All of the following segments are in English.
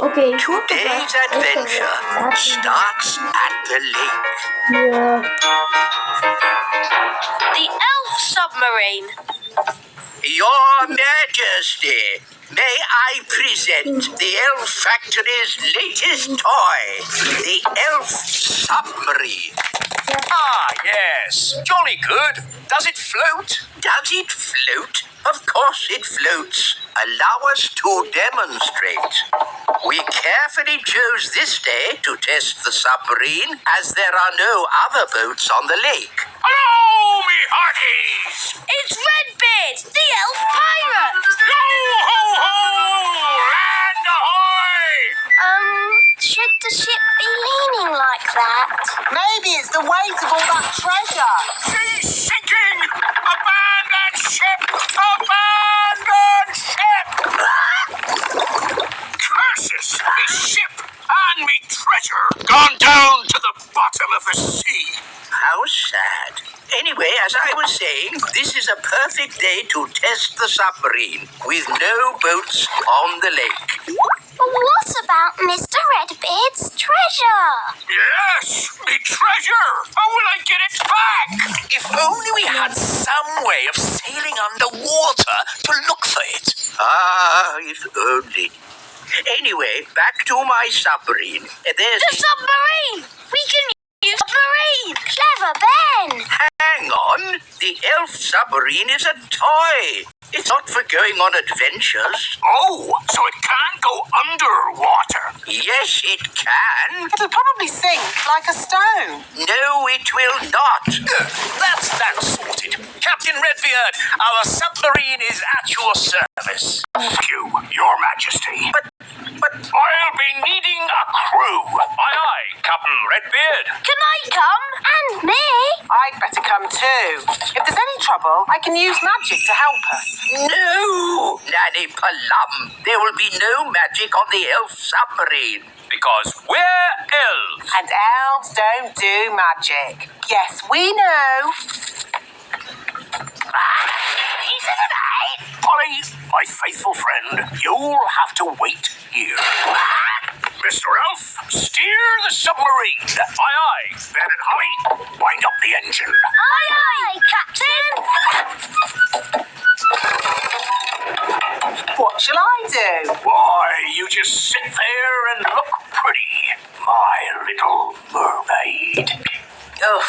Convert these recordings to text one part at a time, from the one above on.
Okay. Today's adventure starts at the lake. Yeah. The elf submarine. Your Majesty, may I present the Elf Factory's latest toy, the Elf Submarine. Ah, yes. Jolly good. Does it float? Does it float? Of course it floats. Allow us to demonstrate. We carefully chose this day to test the submarine as there are no other boats on the lake. Hello, me hearties! It's Redbeard, the elf pirate. Yo ho ho! Land ahoy! Should the ship be leaning like that? Maybe it's the weight of all that treasure. She's sinking! Abandon ship! Abandon ship! Curses! Me ship and me treasure gone down to the bottom of the sea. How sad. Anyway, as I was saying, this is a perfect day to test the submarine with no boats on the lake. What about Mr. Redbeard's treasure? Yes, me treasure! How will I get it back? If only we had some way of sailing underwater to look for it. Ah, if only. Anyway, back to my submarine. There's... The submarine! We can use submarine! Clever Ben! Hang on. The elf submarine is a toy. It's not for going on adventures. Oh, so it can't go underwater. Yes, it can. It'll probably sink like a stone. No, it will not. That's that sorted. Captain Redbeard, our submarine is at your service. Thank you, Your Majesty. But I'll be needing a crew. Aye, aye, Captain Redbeard. Can I come? And me? I'd better come too. If there's any trouble, I can use magic to help us. no, Nanny Plum. There will be no magic on the elf submarine. Because we're elves. And elves don't do magic. Yes, we know. Polly, my faithful friend, you'll have to wait here. Mr. Elf, steer the submarine. Aye, aye. Ben and Holly, wind up the engine. Aye, aye, Captain. What shall I do? Why, you just sit there and look pretty, my little mermaid. Ugh.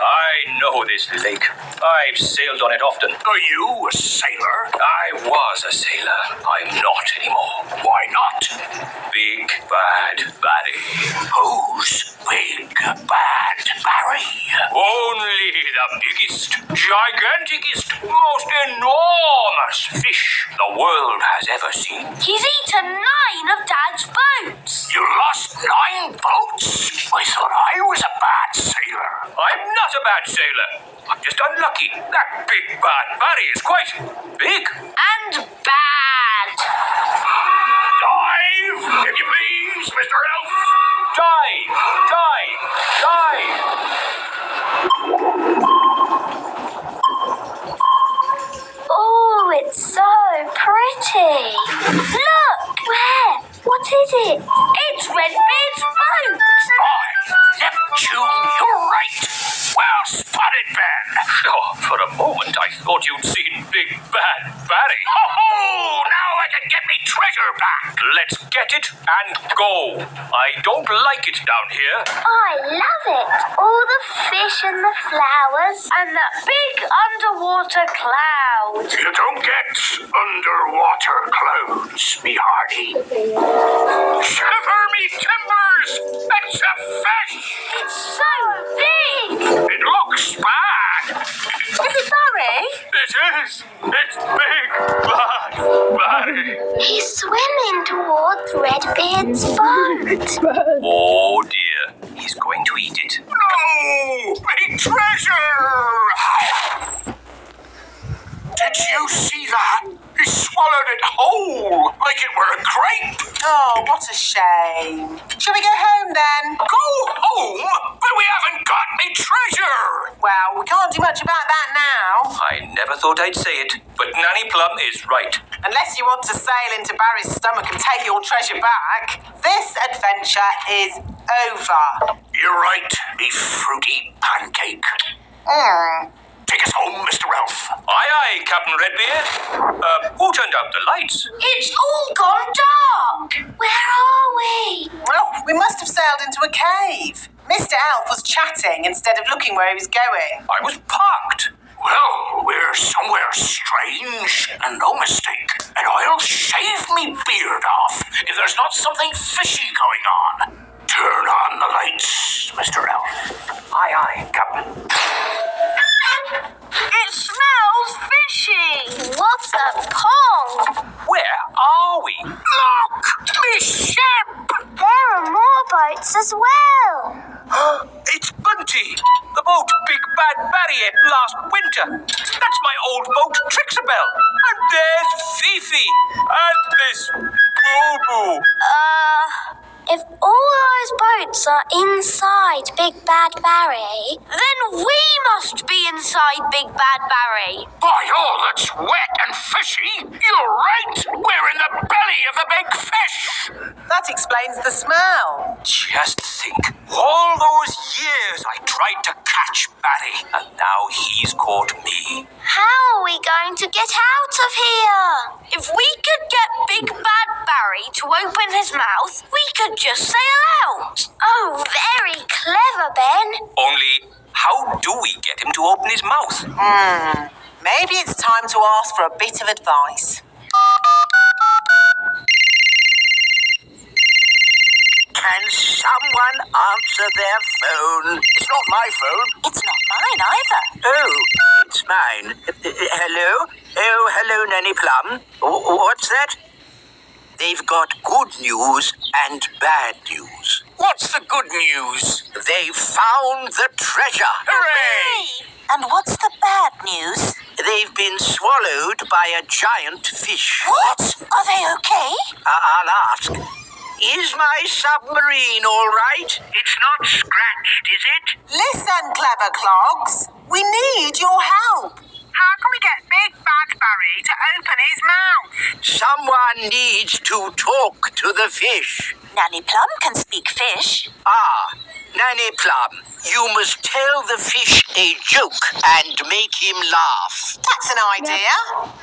I know this lake. I've sailed on it often. Are you a sailor? I was a sailor. I'm not anymore. Why not? Big Bad Barry. Who's Big Bad Barry? Only the biggest, giganticest, most enormous fish the world has ever seen. He's eaten 9 of Dad's boats. You lost 9 boats? I thought I was a bad sailor. I'm not a bad sailor. I'm just unlucky. That Big Bad Barry is quite big. And bad. Dive, if you please, Mr. Elf. Dive! Dive! Dive! Oh, it's so pretty. Look! Where? What is it? It's Redbeard's boat. By Neptune, you're right. Well spotted, Ben. Oh, for a moment I thought you'd seen Big Bad Barry. Oh, now I can get me treasure back. Let's get it and go. I don't like it down here. I love it. All the fish and the flowers and that big underwater cloud. You don't get underwater clouds, me hearty. Shiver me timbers! It's a fish! It's so big. It looks bad. Is it Barry? It is. It's Big Bad Barry. He's swimming towards Redbeard's boat. Oh dear, he's going to eat it. No! Me treasure! Did you see that? He swallowed it whole, like it were a grape. Oh, what a shame. Shall we go home then? Go home? But we haven't got me treasure. Well, we can't do much about that now. I never thought I'd say it, but Nanny Plum is right. Unless you want to sail into Barry's stomach and take your treasure back, this adventure is over. You're right, me fruity pancake. Take us home, Mr. Ralph. Aye, aye, Captain Redbeard. Who turned out the lights? It's all gone dark. Where are we? Well, we must have sailed into a cave. Mr. Elf was chatting instead of looking where he was going. I was parked. Well, we're somewhere strange and no mistake. And I'll shave me beard off if there's not something fishy going on. Turn on the lights, Mr. Elf. Aye, aye, Captain. It smells fishy. What a pond. Where are we? Look! Me ship! There are more boats as well. It's Bunty, the boat Big Bad Barry ate last winter. That's my old boat, Trixabel. And there's Fifi. And this Boo-Boo. If all those boats are inside Big Bad Barry, then we must be inside Big Bad Barry. By all that's wet and fishy, you're right! We're in the belly of the big fish! That explains the smell. Just think, all those years I tried to catch Barry, and now he's caught me. How are we going to get out of here? If we could get Big Bad Barry to open his mouth, we could just sail out. Oh, very clever, Ben. Only, how do we get him to open his mouth? Maybe it's time to ask for a bit of advice. Can someone answer their phone? It's not my phone. It's not mine either. Oh, it's mine. Hello? Oh, hello, Nanny Plum. What's that? They've got good news and bad news. What's the good news? They found the treasure. Hooray! And what's the bad news? They've been swallowed by a giant fish. What? Are they okay? I'll ask. Is my submarine all right? It's not scratched, is it? Listen, clever clogs. We need your help. How can we get Big Bad Barry to open his mouth? Someone needs to talk to the fish. Nanny Plum can speak fish. Ah, Nanny Plum, you must tell the fish a joke and make him laugh. That's an idea.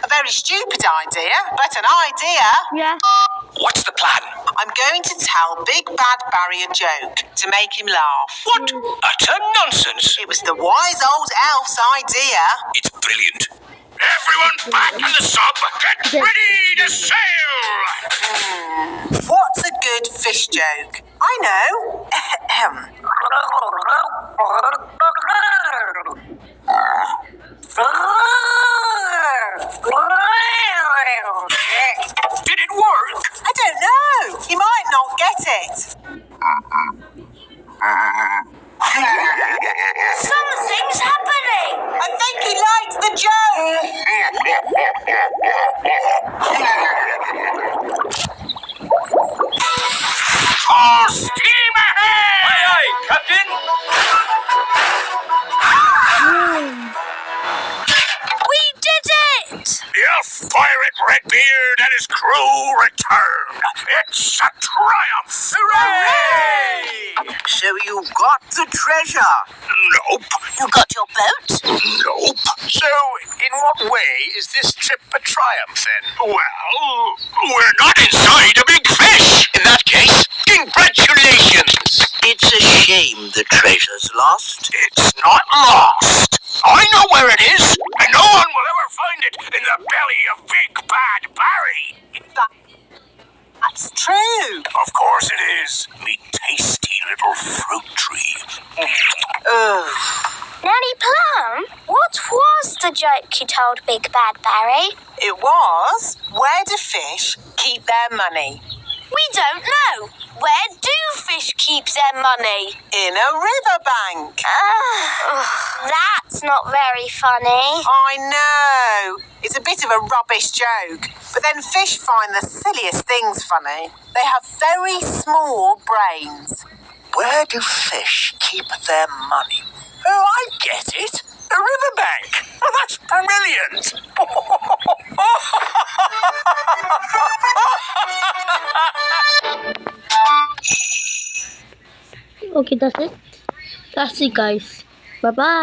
A very stupid idea, but an idea. Yeah. What's the plan? I'm going to tell Big Bad Barry a joke to make him laugh. What utter nonsense! It was the wise old elf's idea. It's brilliant. Everyone back in the sub! Get ready to sail! What's a good fish joke? I know. Did it work? I don't know. He might not get it. Something's happening. I think he likes the joke. Full steam ahead! Aye, aye, Captain! We did it! The elf pirate Redbeard and his crew return. It's a triumph! Hooray! So you got the treasure? Nope. You got your boat? Nope. So, in what way is this trip a triumph then? Well, we're not inside a big fish. In that case, congratulations. It's a shame the treasure's lost. It's not lost. I know where it is, and no one will ever find it in the belly of Big Bad Barry. That's true. Of course it is. Me tasty little fruit tree. Nanny Plum, what was the joke you told Big Bad Barry? It was, where do fish keep their money? We don't know. Where do fish keep their money? In a riverbank. That's not very funny. I know. It's a bit of a rubbish joke. But then fish find the silliest things funny. They have very small brains. Where do fish keep their money? Oh, I get it. A riverbank. Oh, that's brilliant. Okay, that's it. That's it, guys. Bye bye.